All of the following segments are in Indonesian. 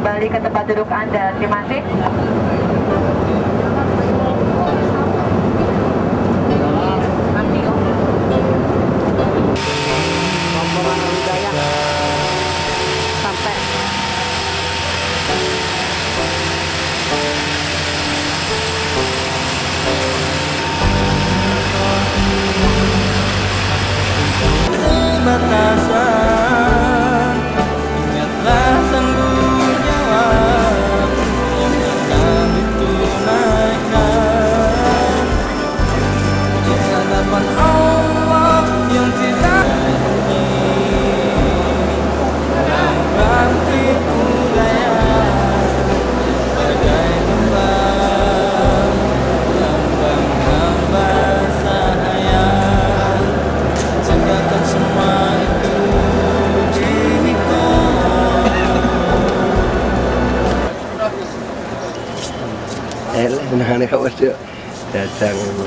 kembali ke tempat duduk Anda. Terima kasih. Rombongan Hidayah sampai batasan, ingatlah tanggung jawab yang akan ditunaikan di hadapan Allah yang tidak bakti budaya sebagai lambang hamba sahaya, tinggalkan semua itu diriku. Menangani kawas dia datang ini.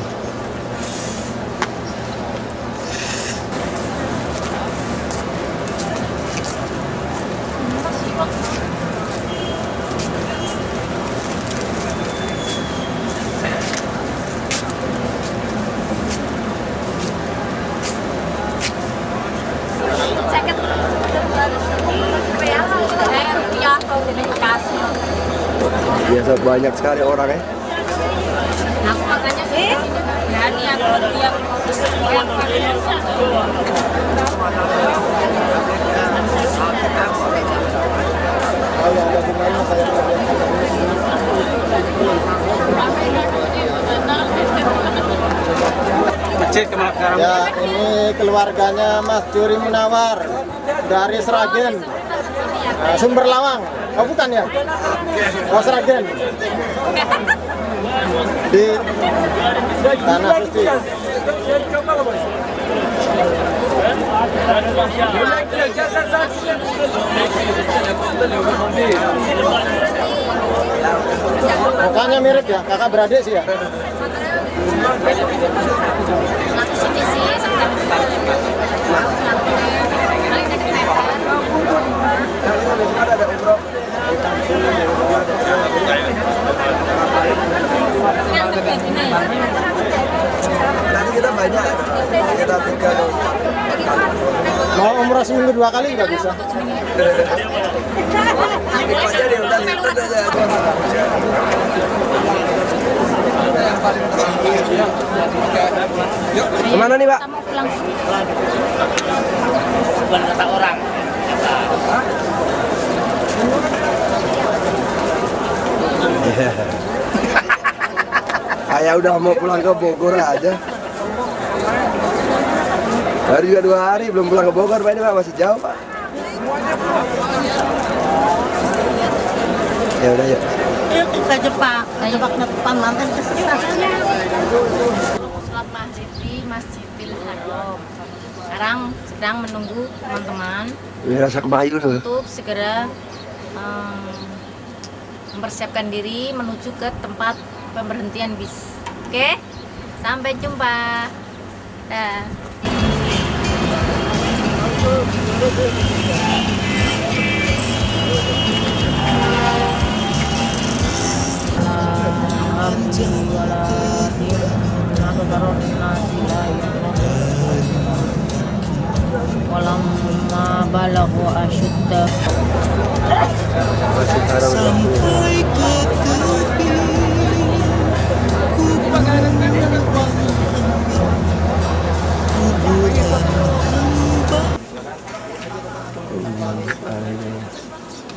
Biasa banyak sekali orang ya. aku makanya sih berani aku yang Ya, ini keluarganya Mas Juri Munawar dari Sragen, Sumber Lawang. Oh bukan ya? Oh Sragen. Di Tanah Suci. Mukanya mirip ya, kakak beradik sih ya. Nanti kita banyak, kita 3 Mau umroh seminggu 2 kali nggak bisa. aja dia udah lihat aja. Kemana nih Pak? mau pulang. Bukan kata orang. Saya udah mau pulang ke Bogor aja. Baru juga 2 hari belum pulang ke Bogor Pak, ini Pak masih jauh Pak. Ya udah yuk. Ke Jepang mampir ke Jepang. Sholat maghrib di Masjidil Haram. Sekarang sedang menunggu teman-teman Ini rasa kemayu tuh. untuk segera mempersiapkan diri menuju ke tempat pemberhentian bis. Oke, sampai jumpa. Dah. Walamma balaghu asyuddah. Masih haram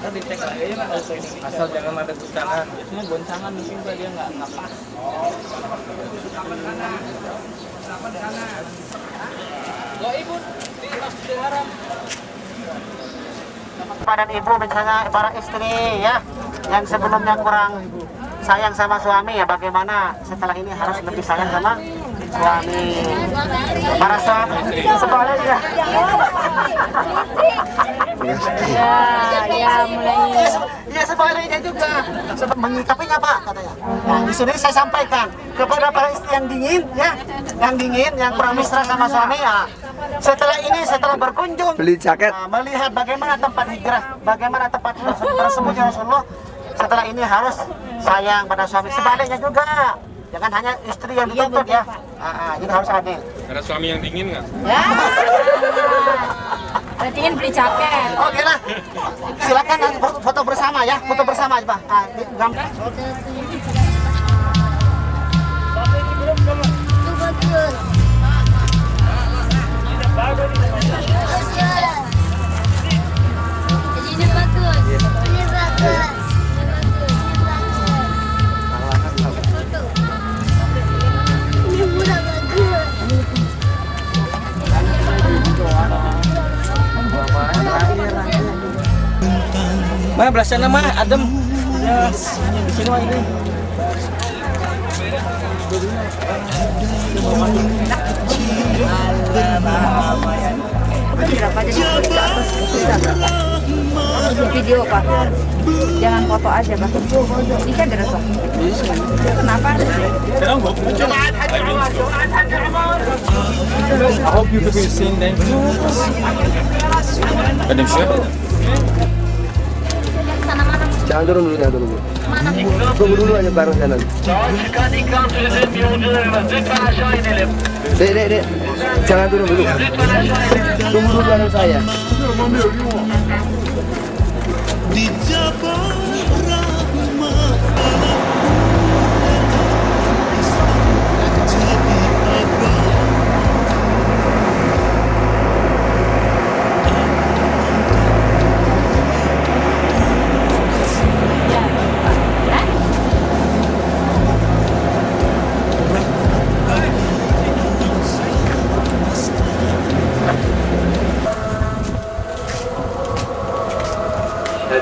Sampai ke tepi ku Asal jangan ada guncangan. Biasanya goncangan mungkin dia nggak pas. Ibu di Masjidil Haram. Bapak dan ibu misalnya para istri ya, yang sebelumnya kurang sayang sama suami ya, bagaimana setelah ini harus lebih sayang sama suami. Para suami sebaliknya. Ya mulai. Ya sebaliknya juga. Menyikapinya Pak katanya. Nah, di sini saya sampaikan kepada para istri yang dingin ya, yang kurang mesra sama suami ya. Setelah berkunjung, Beli jaket. melihat bagaimana tempat hijrah, bagaimana tempat tersembunyi Rasulullah. Setelah ini harus sayang pada suami. Sebaliknya juga. Jangan hanya istri yang dituntut ya. Jadi harus adil. Ada suami yang dingin nggak? Ya. Berarti ingin beli jaket. Oke lah. Silakan foto bersama ya. Foto bersama aja Pak. Gambar. Ini bagus. Ini bagus. Mah belah sana mah adem. Ya, di sini mah ini. Video Pak. Jangan foto aja Pak. Bisa direkam. Kenapa? I hope you could be seen then. Kadang sih. Jangan turun dulu, jangan turun dulu. Tunggu dulu aja bareng sana. Dek. Jangan turun dulu. Tunggu dulu bareng saya. Di Jabal Rahmah jadi apa?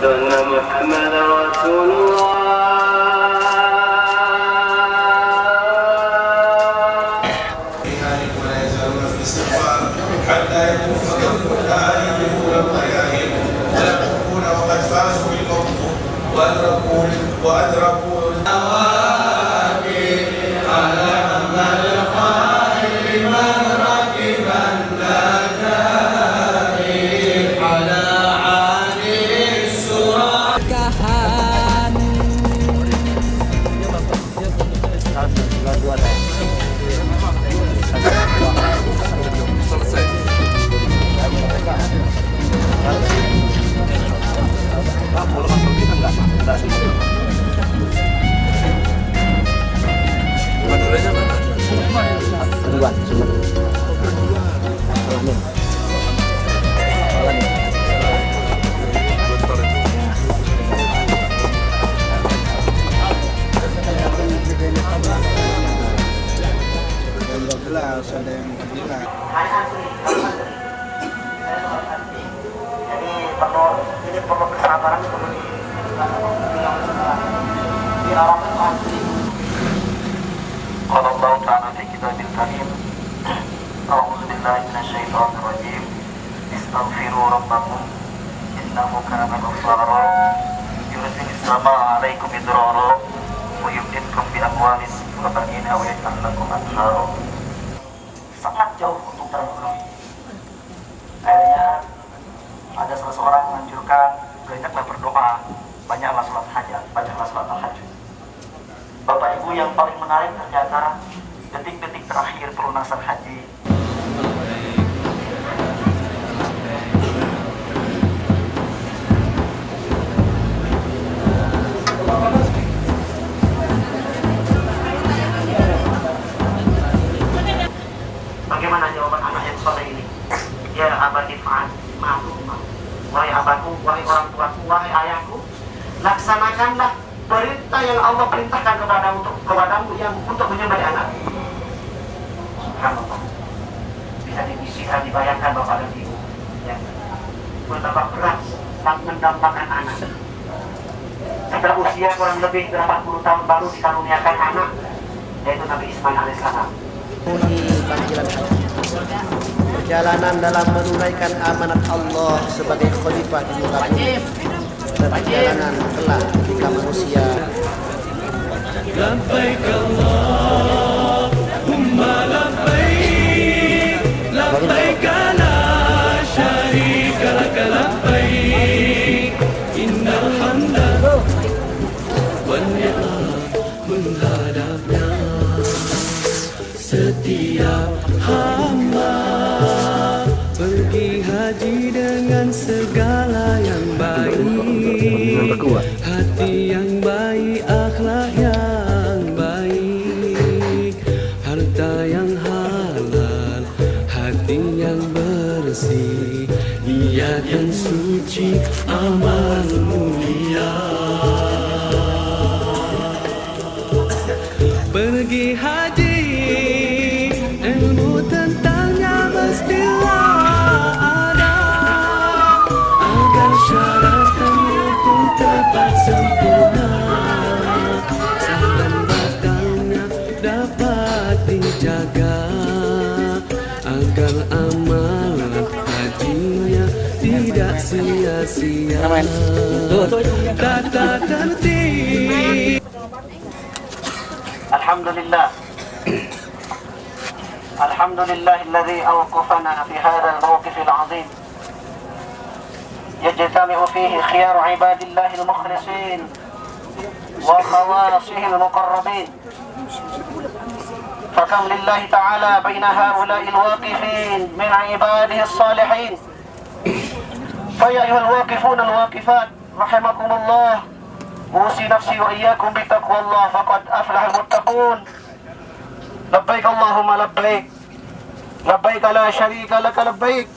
أشهد أن محمدا رسول الله. ولا يزالون في الاستغفار حتى يكون الدائم والقيائم ويتقون وقد فازوا بالموت وأدركوا Jadi perlu kesabaran di orang asli. Qala Allah Ta'ala fi kitabil karim. A'udzu billahi minasyaitonir rajim. Istaghfiru rabbakum innahu kana ghaffara. Yursilis samaa'a 'alaikum midrara wa yumdidkum bi amwalin wa banina wa yaj'al lakum anhara. Sangat jauh untuk terpenuhi. Akhirnya ada salah seorang menganjurkan banyaklah berdoa, banyaklah sholat hajat, banyaklah sholat tahajud. Bapak Ibu, yang paling menarik ternyata detik-detik terakhir pelunasan haji. Bagaimana jawaban anak yang soleh ini? Ya abadi fa'al ma'lumah. Wahai abahku, wahai orang tuaku, wahai ayahku, laksanakanlah perintah yang Allah perintahkan kepadamu yang untuk menyembelih anak. Subhanallah. Bisa dibayangkan Bapak dan Ibu yang betapa berat mendambakan anak. Setelah usia kurang lebih 80 tahun baru dikaruniakan anak, yaitu Nabi Ismail alaihissalam. Di panggilan haji. perjalanan dalam menunaikan amanat Allah sebagai khalifah di muka bumi dan perjalanan kelak ketika manusia. Labbaik Allahumma labbaik, labbaik la syarika lak labbaik, innal hamda wan ni'mah menghadapnya setiap hamba pergi haji dengan segala yang baik, hati yang baik, akhlak yang baik, harta yang halal, hati yang bersih, niat yang suci, amal mulia. Pergi haji, ilmu tentangnya mestilah ada, agar syaratnya pun tepat sempurna, sahabat batalnya dapat dijaga, agar amalan hajinya tidak sia-sia. Tata tertib. Alhamdulillah. Alhamdulillah alladhi awqafana fi hadha al-mawqif al-'azim yajtami'u fihi khiyar 'ibadillahi al-mukhlisin wa khawasihi al-muqarrabin. فكم لله تعالى بين هؤلاء الواقفين من عباده الصالحين. فيا أيها الواقفون الواقفات رحمكم الله، أوصي نفسي وإياكم بتقوى الله فقد أفلح المتقون. لبيك اللهم لبيك، لبيك لا شريك لك لبيك،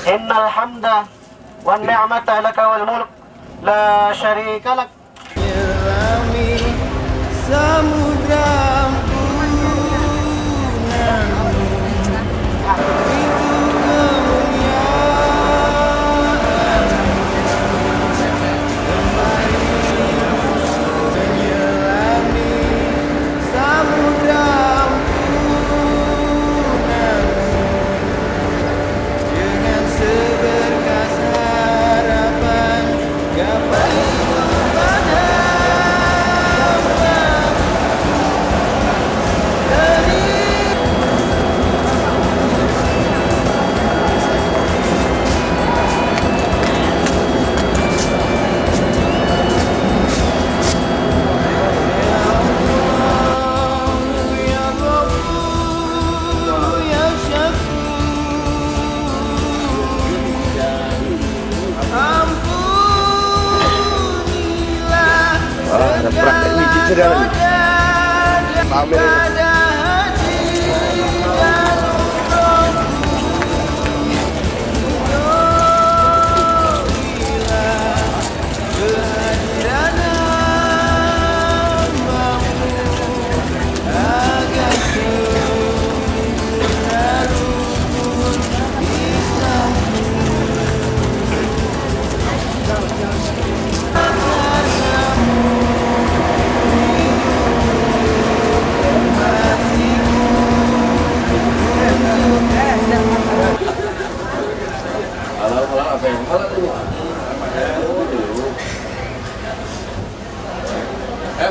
إن الحمد والنعمة لك والملك لا شريك لك. Ada praktek wiji sudah nih. Pamer ini.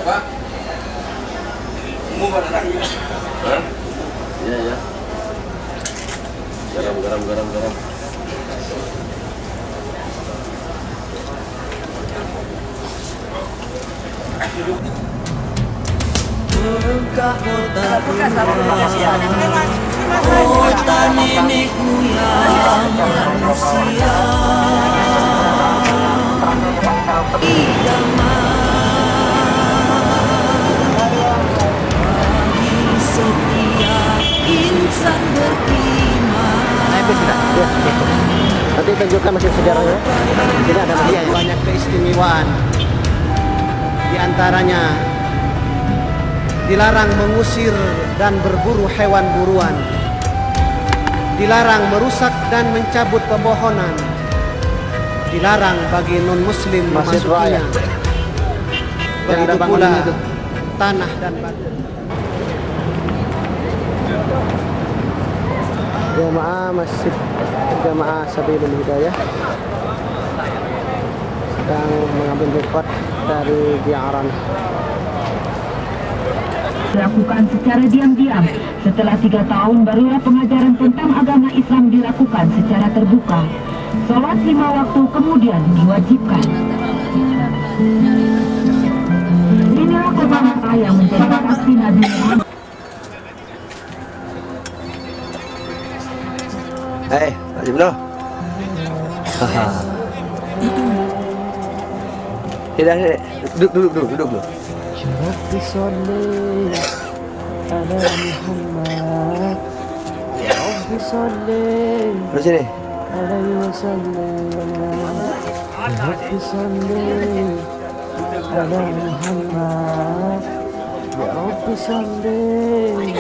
Pak. Mau pada lagi? Hah? Iya ya. Garam. Kota nenekku yang manusia insan beriman. Nanti tunjukkan masih sejarahnya. Tidak ada dia banyak keistimewaan. Di antaranya dilarang mengusir dan berburu hewan buruan, dilarang merusak dan mencabut pepohonan, dilarang bagi non-muslim memasukinya. Begitu pula tanah dan batu. Jamaah Masjid Jamaah Sabilul Hidayah sedang mengambil rekod dari Diaran. Dilakukan secara diam-diam. Setelah 3 tahun barulah pengajaran tentang agama Islam dilakukan secara terbuka. Salat 5 waktu kemudian diwajibkan. Inilah kota Makkah yang menjadi saksi Nabi Muhammad. Pak Jimno. Tidak, duduk dulu. Rabbi sholli ala Muhammad. Rabbi sholli Terus sini. alaihi wasallam. Rabbi sholli ala Muhammad. Ya Rabbi sholli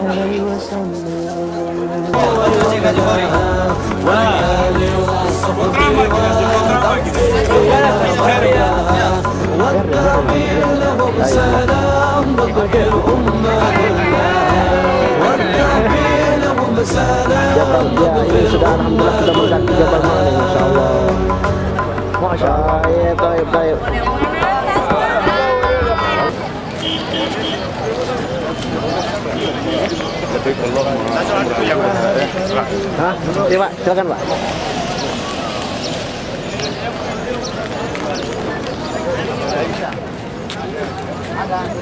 alaihi Ini sudah alhamdulillah sudah mendaki Jabal Ma'ali, Masya Allah. Masya Allah. Baik. Hah? Iya Pak, silakan Pak.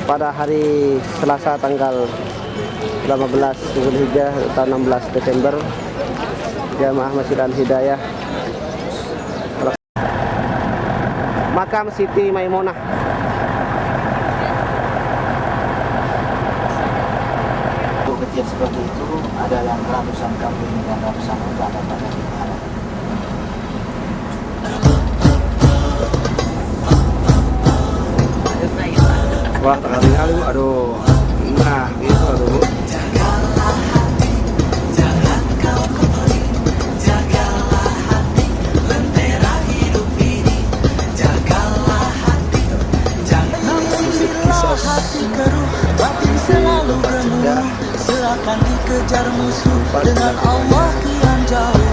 Pada hari Selasa tanggal 15 Zulhijjah tahun 16 Desember, Jamaah Masjid Al-Hidayah Makam Siti Maimunah kecil seperti itu ada yang ratusan kambing dan ratusan unta pada hari. Wah, kali-kali, aduh. Nah, gitu aduh. Silakan dikejar musuh dengan Allah kian jauh.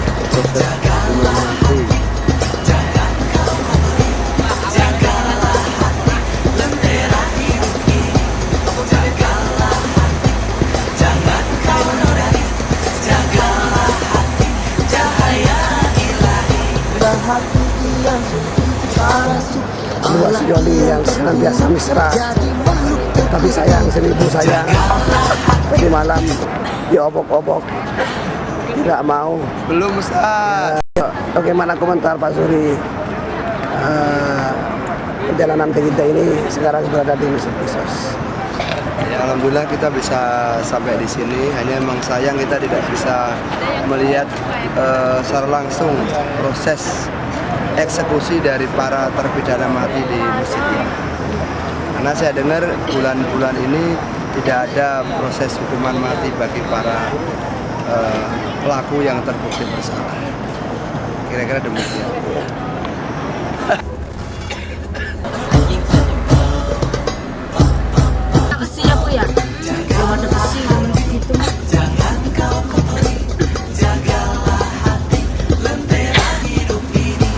Jagalah hati, jagalah hati, lentera hidup ini. Jagalah hati, jangan kau nodai. Jagalah hati, cahaya ilahi. Hati yang suci parasuk. Allah si Joli yang senantiasa mesra, tapi sayang 1000 sayang. Tadi malam diobok-obok, tidak mau. Belum, Ustaz. Bagaimana komentar Pak Suri? Perjalanan kita ini sekarang berada di Masjid Qusas. Ya, alhamdulillah kita bisa sampai di sini. Hanya memang sayang kita tidak bisa melihat secara langsung proses eksekusi dari para terpidana mati di masjid ini. Karena saya dengar bulan-bulan ini tidak ada proses hukuman mati bagi para pelaku yang terbukti bersalah. Kira-kira demikian. Besi ya Bu ya? Belum ada besi gitu. Jangan kau kembali, jagalah hati, lentera hidup ini.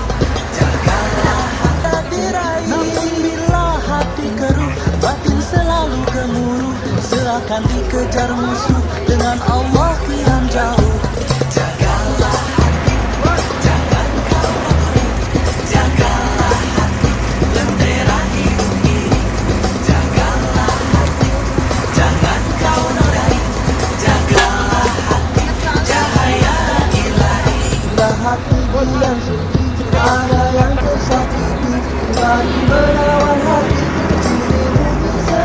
Jagalah hati diraih, namun bila hati keruh, batin selalu gemuruh. Silakan dikejar musuh dengan Allah kian jauh. Jagalah hati, jangan kau kembali, jagalah hati, lentera hidup ini. Jagalah hati, jangan kau nodai. Jagalah hati, cahaya ilahi. Bila hati yang suci, ada yang tersakiti. Bagi melawan hati, dirimu bisa.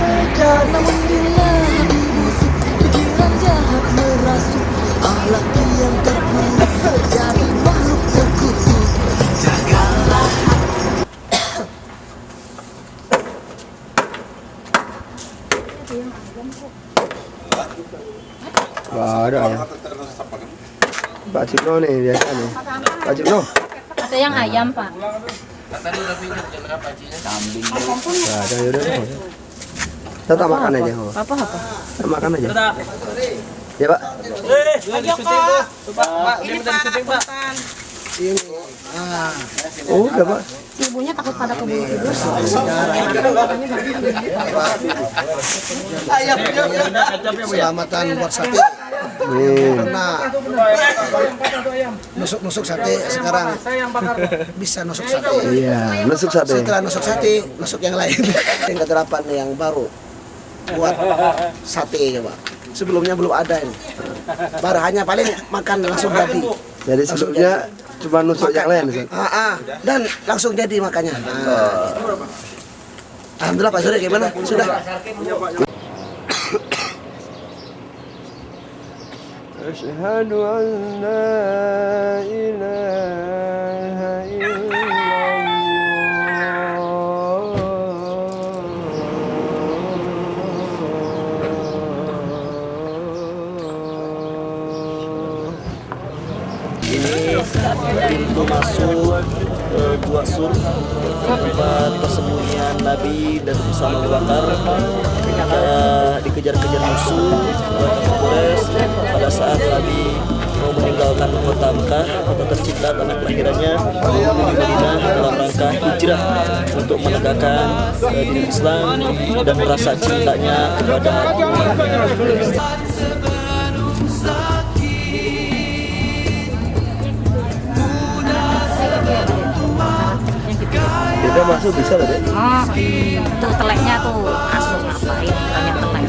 Namun bila hati busuk, pikiran jahat merasuk. Akhlak yang terburuk, jadi makhluk terkutuk. Jagalah hati. Wah, ada ya. Pak Cipno nih biasa nih. Pak Cipno. Ada yang ayam Pak. Nah, ada yaudah. Kita makan aja. Apa? Kita makan aja. Ya Pak. Ayo Pak. Pak, ini Pak, punten. Ini. Oh, udah Pak. Ibunya takut pada keburu tidur. Selamatan buat sate. Karena nusuk sate sekarang bisa nusuk sate. Iya, nusuk sate. Setelah nusuk sate, nusuk yang lain. Yang ke-8 yang baru buat sate coba. Sebelumnya belum ada ini. Baru hanya paling makan langsung jadi. Jadi sebelumnya cuma nusuk yang lain. Dan langsung jadi makannya. Alhamdulillah Pak Suri gimana? Sudah. Asyhadu an la ilaha Pintu masuk Gua Sur, tempat persembunyian Nabi dan Islam Abu Bakar ketika dikejar-kejar musuh Quraisy pada saat Nabi mau meninggalkan kota Mekah, kota tercinta tanah kelahirannya, menuju Madinah dalam rangka hijrah untuk menegakkan dinul Islam dan rasa cintanya kepada Allah. Kita masuk bisa loh, Dek. Oh, itu teleknya tuh asum ngapain banyak telek.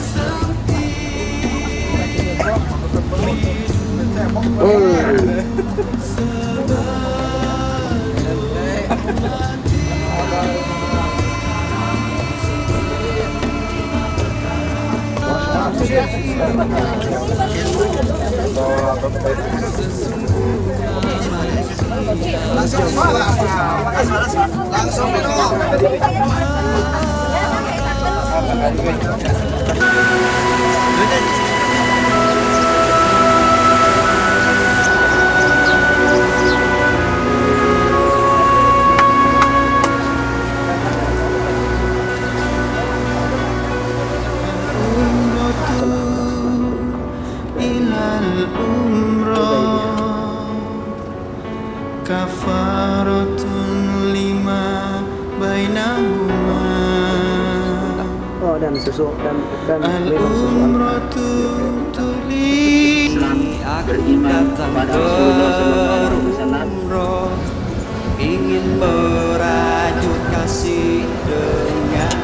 Langsung minum. Kafaratun lima bainahuma. Oh, dan susu dan minum susu. Beriman kepada Rasulullah, ingin merajut kasih dengan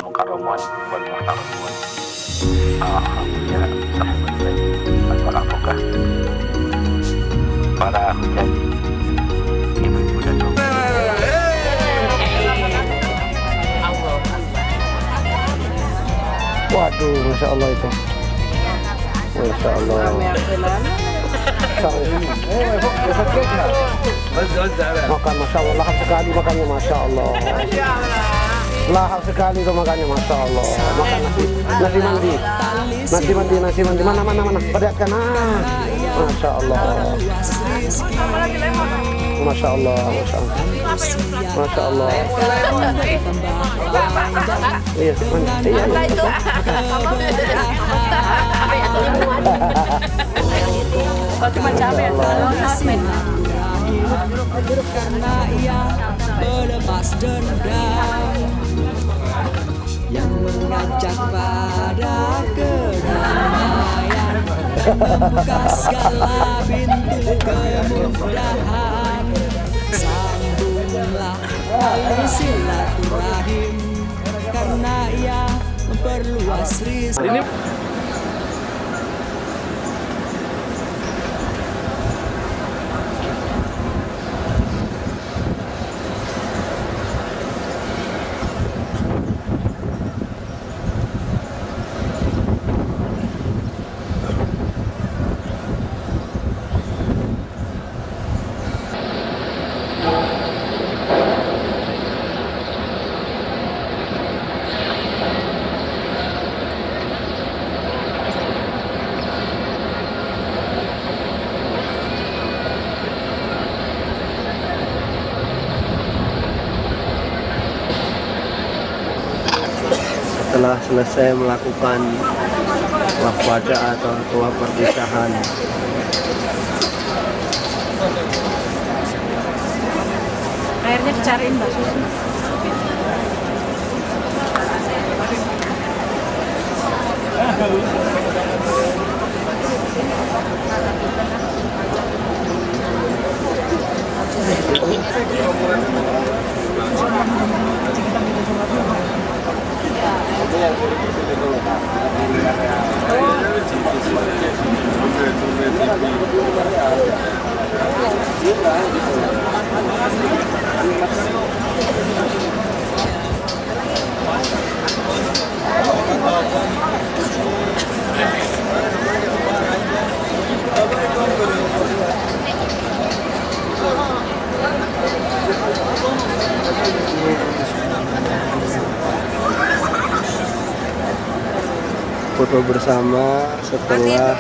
mukarramun wal muhtaramun. Alhamdulillah, sahabat baik, para apakah para hujan, ibu-ibu dan Waduh, Masya Allah itu. Masya Allah. Makan Masya Allah, lahap sekali makannya Masya Allah. Lahap sekali itu makannya Masya Allah. Makan nasi mandi. Mana. Perlihatkan. Masya Allah. Masya Allah. Masya Allah. Iya, Kok cuma cabai atau sosmed? karena ia melepas dendam yang mengajak pada kedamaian, membuka segala pintu kemudahan. Sambunglah tali silaturahim karena ia memperluas rizki. setelah selesai melakukan wafada atau tua perpisahan. Airnya dicariin Mbak. Foto bersama setelah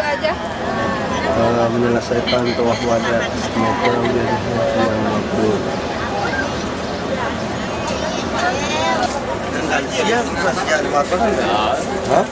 menyelesaikan tawaf wada. Semoga menjadi haji yang mabrur. Hah?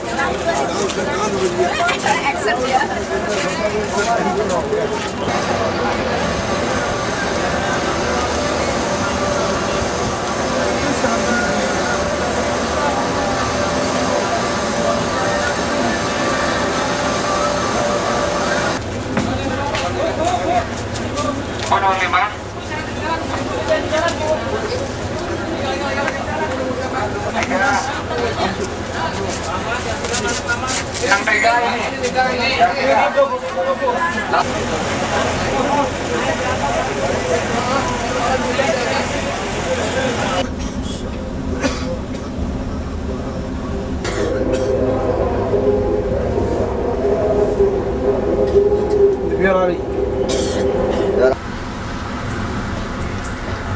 Yang pegang ini.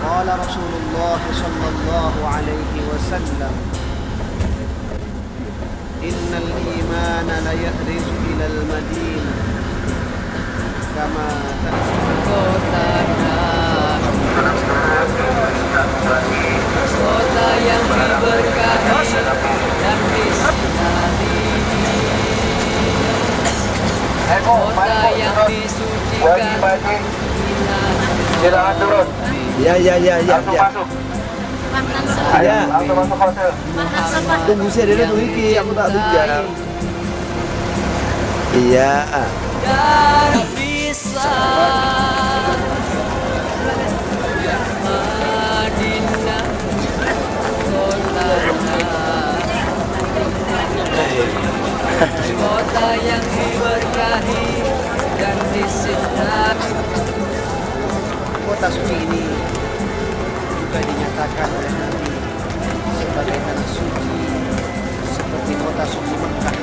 Qala Rasulullah sallallahu alaihi wasallam, innal imana la yahrizu ila al-madinah kama Kota yang diberkahi dan disinari, kota yang disucikan. Silakan turun. Ya. Langsung masuk. Ya. Langsung masuk hotel. Tunggu saya dulu iki, aku tak bicara. Iya. Dan bisa Madinah kota yang diberkahi dan disinari. kota suci ini juga dinyatakan oleh Nabi sebagai tanah suci seperti kota suci Mekah,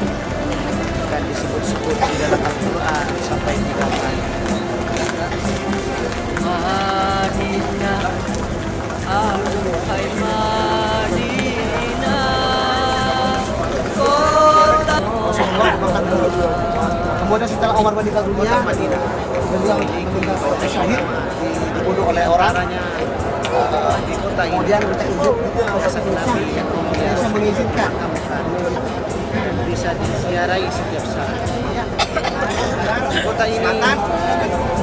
dan disebut-sebut di dalam Al-Quran sampai 3 kali. Madinah, aduhai Madinah, kota. Kemudian setelah Umar meninggal dunia, Madinah beliau syahid dibunuh oleh orangnya di kota ini. Kemudian minta izin kepada Nabi yang bisa mengizinkan dan bisa diziarahi setiap saat. Kota ini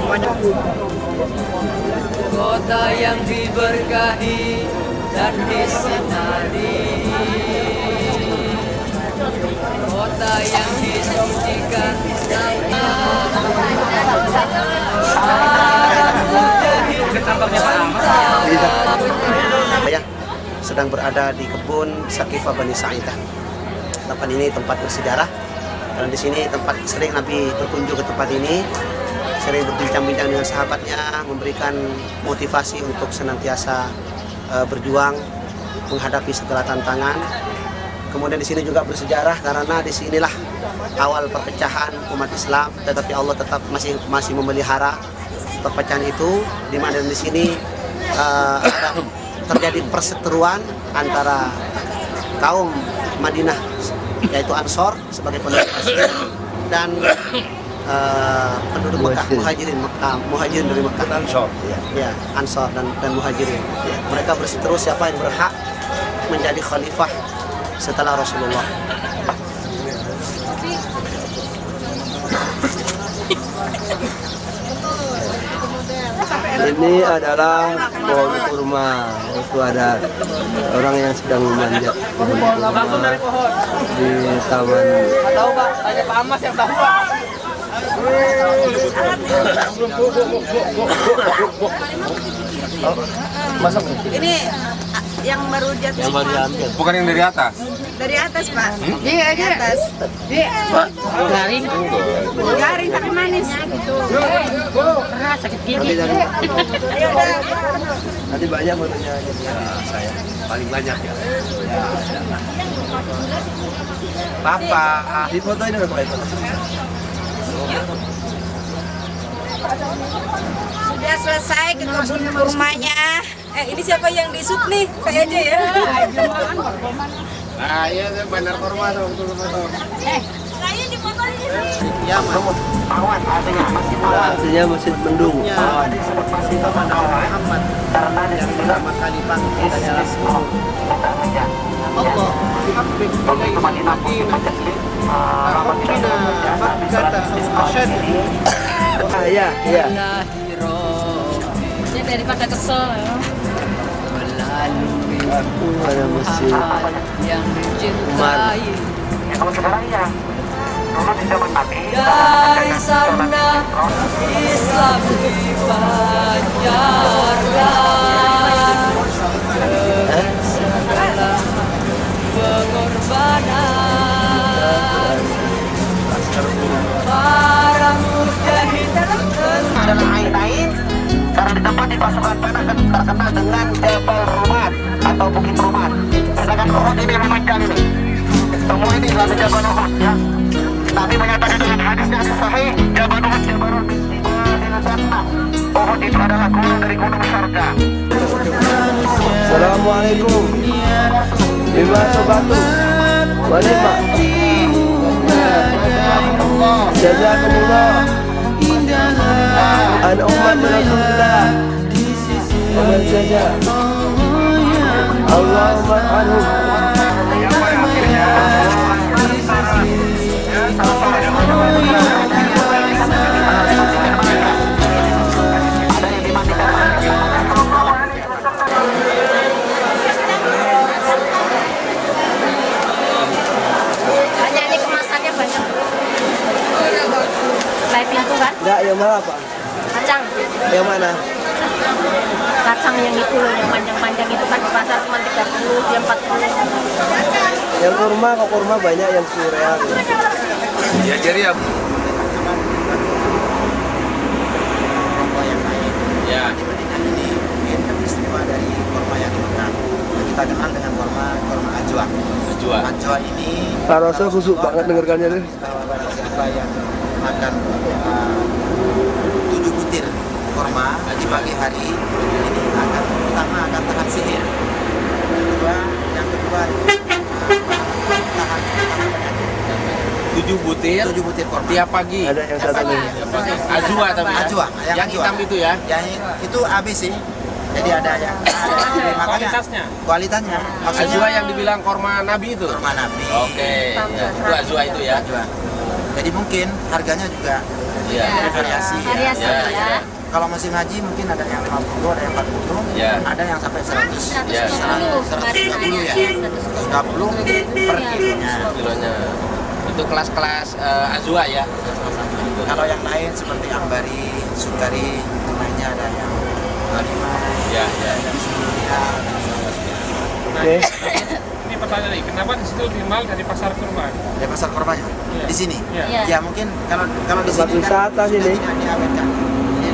banyak Kota yang diberkahi dan disinari, kota yang disucikan. Saya sedang berada di kebun Sakifah Bani Sa'idah. Tempat ini tempat bersejarah, dan di sini tempat sering Nabi berkunjung ke tempat ini, sering berbincang-bincang dengan sahabatnya, memberikan motivasi untuk senantiasa berjuang menghadapi segala tantangan. Kemudian di sini juga bersejarah karena di sinilah awal perpecahan umat Islam, tetapi Allah tetap masih memelihara perpecahan itu, di mana di sini ada terjadi perseteruan antara kaum Madinah yaitu Ansor sebagai penduduk asli dan penduduk Mekah, muhajirin dari Mekah. Ansor. Ya, Ansor dan muhajirin. Ya, mereka berseteru siapa yang berhak menjadi khalifah setelah Rasulullah. Ini adalah pohon kurma. Itu ada orang yang sedang memanjat pohon kurma di taman. Tahu Pak, tanya Pak Amas yang tahu Pak. Ini yang baru jatuh. Yang baru diambil. Bukan yang dari atas. Dari atas, Pak. Iya, di atas. Garing. Garing tapi manis gitu. Keras, sakit gigi. Nanti banyak fotonya saya. Paling banyak ya. Papa. Di foto ini udah pakai foto. Sudah selesai ke kebun kurmanya. Ini siapa yang disut nih? Saya aja ya. Nah, iya benar kurma tuh, betul betul. Saya di motor ini. Ya, Awan Artinya masjid mendung. masih kepada Muhammad yang pertama kali bangkit adalah Allah habib ilaina Madinah Rabbina Makkah asyad. Iya, iya. Ya daripada kesel ya. Ada masjid. Yang dicintai Kalau sekarang ya, dulu di zaman Nabi, dari sana Islam dipancarkan segala pengorbanan para mujahid adalah lain-lain karena di tempat di pasukan panah terkenal dengan Jabal Rumat atau Bukit Rumat. Sedangkan Uhud ini memanjang ini. Semua ini adalah Jabal Uhud ya. Nabi menyatakan dalam hadisnya hadis sahih, Jabal Uhud Jabalun min Jibalil Jannah. Uhud itu adalah gunung dari gunung surga. Assalamualaikum. Lima sobatu. Walima. Jazakumullah. An umat Rasulullah. Aman saja. Allahumma anhum. Banyak ini kemasannya banyak. Live pintu kan? Enggak, yang mana Pak? Kacang. Yang mana? Kacang yang itu loh, yang panjang-panjang itu kan di pasar cuma 30, dia 40. Yang kurma, kok kurma banyak yang surreal. Ya jadi ya. Ya. Di Madinah ini mungkin istimewa dari kurma yang di Mekah. Kita kenal dengan kurma ajwa. Ajwa ini Pak Rasul khusuk banget dengarkannya deh. bahwa barang siapa yang makan 7 butir kurma di pagi hari ini akan tahan sihir. Yang kedua tahan penyakit. 7 butir kurma tiap pagi. Ada yang satu lagi. Ajwa tapi ya. Ajwa, Yang ajwa. hitam itu ya. Yang itu ABC. Jadi ada yang makanya kualitasnya. Ajwa yang dibilang korma Nabi itu. Kurma Nabi. Oke. Ya, itu Ajwa itu ya. Ajwa. Jadi mungkin harganya juga Iya. bervariasi ya. Variasi ya. Kalau musim haji mungkin ada yang 50, ada yang 40, Ya. ada yang sampai 100. Ya. 130 ya. 130 per kilonya. Kilonya. Itu kelas-kelas Ajwa ya. Kalau yang lain seperti ambari, sukari, lainnya ada yang 25, Ya, ya. ada yang 10 ya. Oke. Ini pertanyaan nih, kenapa di situ lebih mahal dari pasar kurma? Dari pasar kurmanya Iya. di sini. Iya. Ya mungkin kalau di Tempat sini wisata kan sini. sudah tidak diawetkan. Ini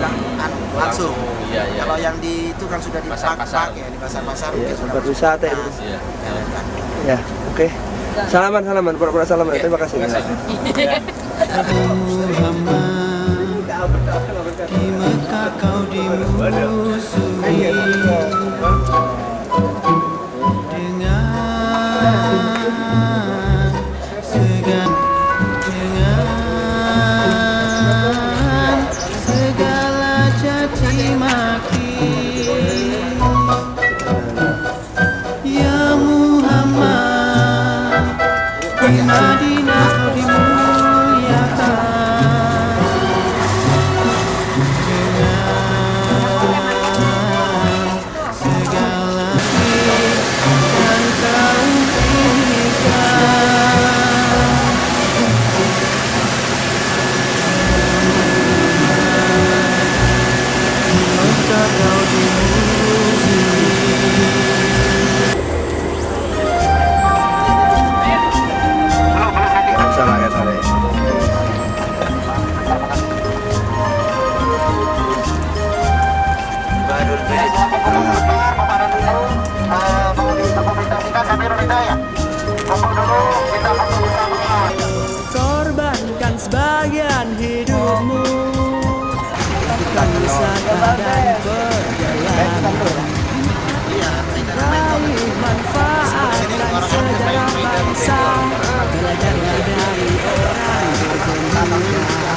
langsung. Iya, iya. Kalau yang di itu kan sudah Pasar-pasar. dipakai di pasar-pasar Iya, mungkin sudah tempat wisata itu. langsung Iya. diawetkan. Ya, oke. Salaman, pura-pura salaman. Terima kasih. Segala caci maki, ya Muhammad. hidayah. Kumpul dulu, kita foto bersama. Korbankan sebagian hidupmu, bukan usaha dan perjalanan. Raih manfaat dan sejarah bangsa, belajar dari orang bergembira.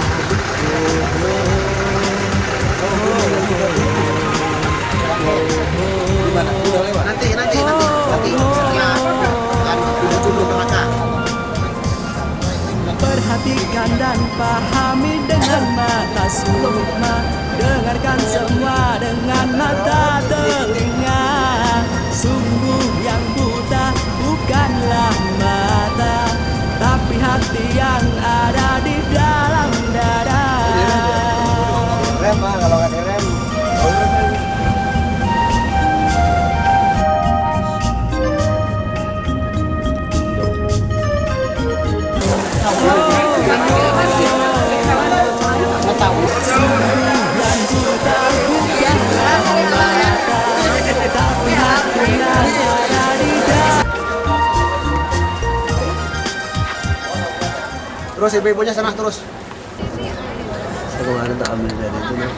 Perhatikan dan pahami dengan mata sukma, dengarkan semua dengan mata telinga. Sungguh yang buta bukanlah mata, tapi hati yang ada di dalam dada. Rem mah, kalau nggak direm. Terus ibu-ibunya sana terus. Saya kemarin tak ambil dari itu nih.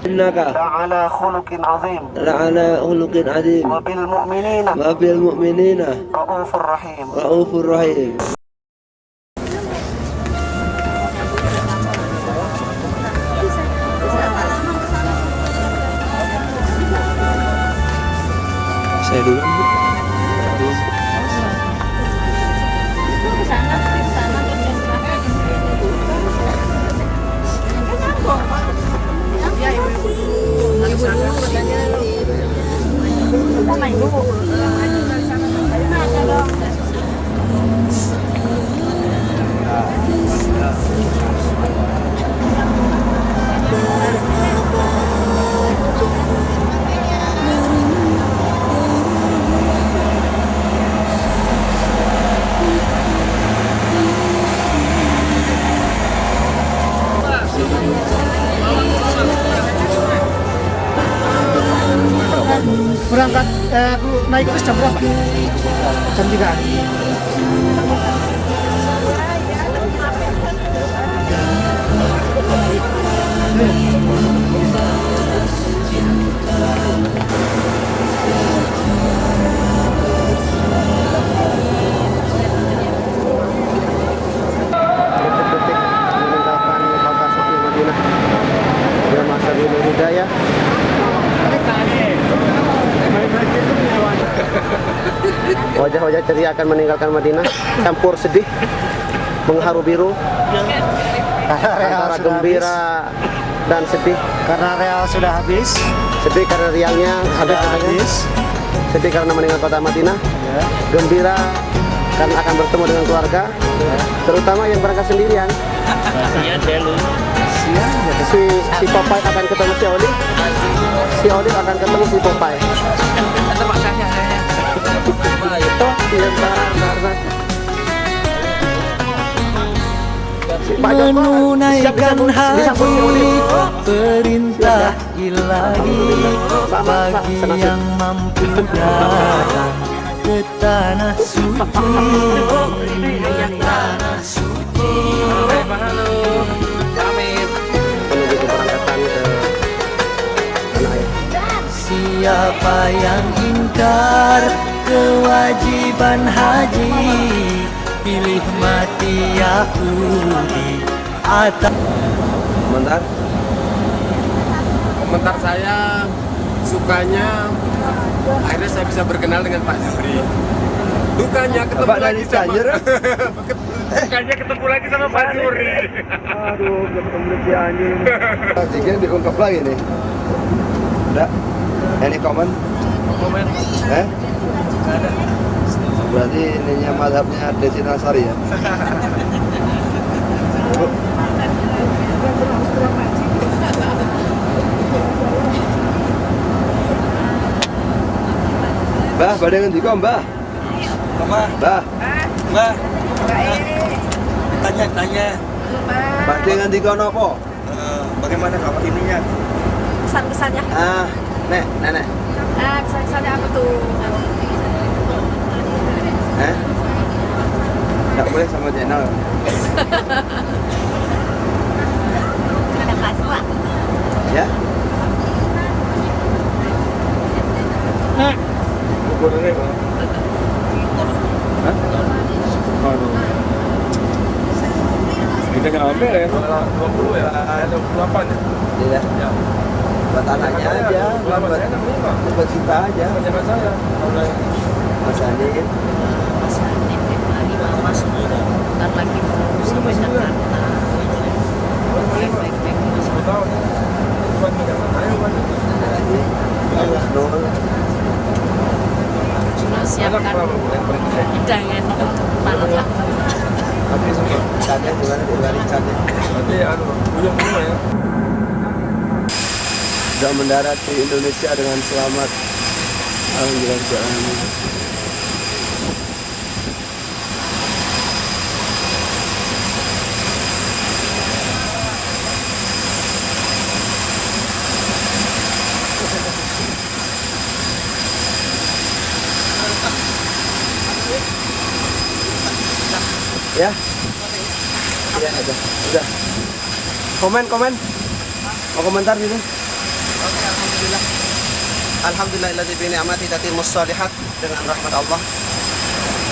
Innaka la'ala khuluqin azim wa bil mu'minina ra'ufur rahim. Saya dulu. Berangkat, naik bus jam berapa? Jam 3. Detik-detik meninggalkan kota suci Madinah dengan masa dulu hidayah. Wajah-wajah ceria akan meninggalkan Madinah, campur sedih, mengharu biru, antara gembira dan sedih. Karena real sudah habis. Sedih karena realnya habis. Sedih karena meninggal kota Madinah. Gembira karena akan bertemu dengan keluarga, terutama yang berangkat sendirian. Si Popeye akan ketemu si Olive. Si Olive akan ketemu si Popeye. Menunaikan haji perintah ilahi bagi yang mampu datang ke tanah suci. Siapa yang ingkar kewajiban haji, pilih mati Yahudi atau Komentar saya, sukanya akhirnya saya bisa berkenal dengan Pak Zubri. Dukanya ketemu lagi sama Dukanya ketemu lagi sama Pak Zubri. Aduh, ketemu si anjing. Jika diungkap lagi nih. Ada? Any comment? Komen? Nggak ada. Berarti ininya mazhabnya Desi Nasari ya? Mbah, badangan di kok, Mbah? Mbah? Mbah? Tanya. Badangan di kok apa? bagaimana kabar ininya? Kesan-kesannya. Nenek. Kesan-kesannya apa tuh? Nggak boleh sama channel. Ada pas, Pak. Ya? Kita kan ambil ya, 20 ya, 28 ya. Iya. Buat anaknya aja, buat kita aja. Zaman saya, Mas Adit. Mas Adit, hari Mama ntar lagi mau sampai Jakarta. Baik-baik Mas. 10 tahun ya. Buat negara saya, buat Sudah siapkan hidangan untuk para tamu. Tapi semua catnya gimana dibalik catnya? nanti ujung ya. Sudah mendarat di Indonesia dengan selamat. Alhamdulillah. Ya, ya aja, udah. Komen. Mau komentar gitu? Oke, alhamdulillah. Alhamdulillahilladzi bi ni'matihi tatimmus shalihat. Dengan rahmat Allah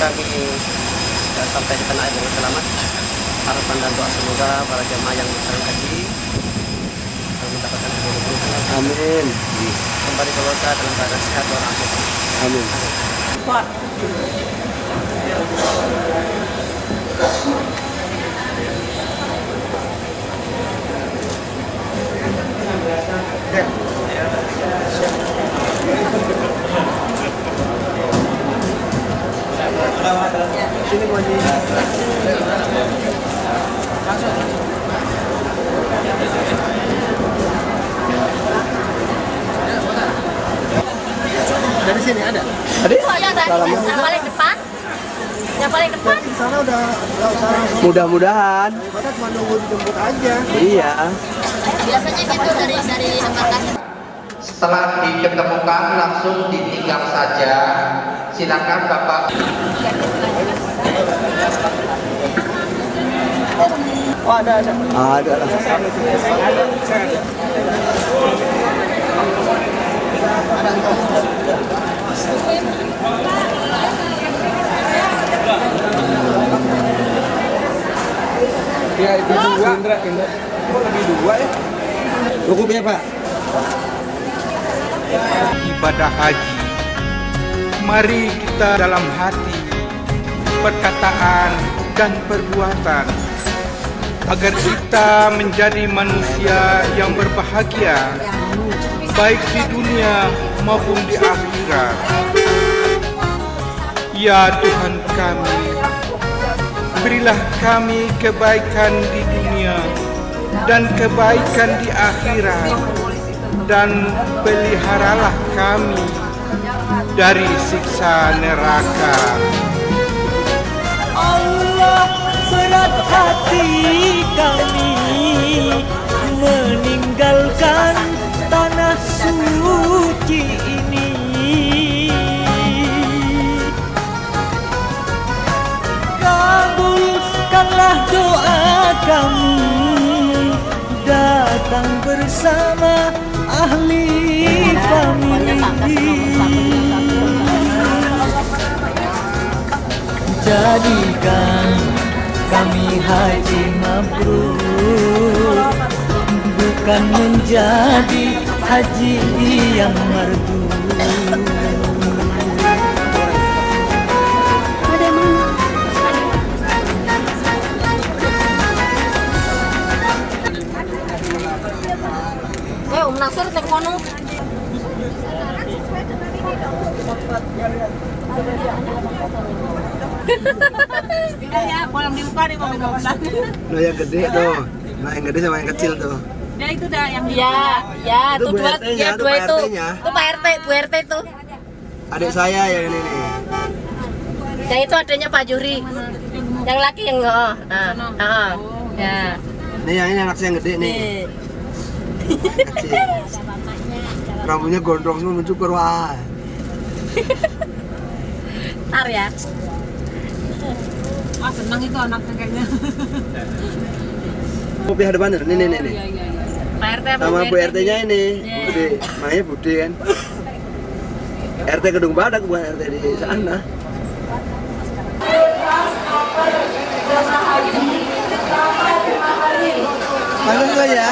kami sudah sampai di tanah air dengan selamat. Harapan dan doa semoga para jemaah yang berangkat haji mendapatkan keberuntungan. Amin. Kembali ke Mekah dalam keadaan sehat walafiat. Amin. Pak. Sini Bu Haji. Dari sini ada? Ada? Yang paling depan. Yang paling depan. Di sana udah usah langsung. Mudah-mudahan. Kita cuma nunggu dijemput aja. Iya. Biasanya gitu dari embarkasi. Setelah diketemukan langsung ditinggal saja. Silakan Bapak. Oh, ada. Ada lah. Ya itu dua, Indra. Kok lebih dua ya? Cukup ya, Pak? Ibadah haji. Mari kita dalam hati, perkataan dan perbuatan agar kita menjadi manusia yang berbahagia baik di dunia maupun di akhirat. Ya Tuhan kami, berilah kami kebaikan di dunia dan kebaikan di akhirat, dan peliharalah kami dari siksa neraka. Allah berat hati kami meninggalkan tanah suci ini. Kabulkanlah doa kami, datang bersama ahli famili. Jadikan kami haji mabrur, bukan menjadi haji yang merdu. Nasir tek kono. Ya, kolam dibuka nih mau bilang. Nah yang gede tuh. Nah yang gede sama yang kecil tuh. Ya itu dah yang Ya, Itu tuh Bu dua, RT-nya, ya itu dua Pak itu. RT-nya. Itu Pak RT, Bu RT itu. Adik saya yang ini nih. Yang itu adanya Pak Juhri. Yang laki yang ya. Nih yang ini anak saya yang gede nih. Kecil. Rambutnya gondrong semua mencukur wah. Ntar ya. Wah senang itu anaknya kayaknya. Mau pihak depan nih. Nih. Pak RT apa Nama Bu RT-nya ini. Iya. Budi. Namanya Budi kan. RT Gedung Badak bukan RT di sana. Masuk ya.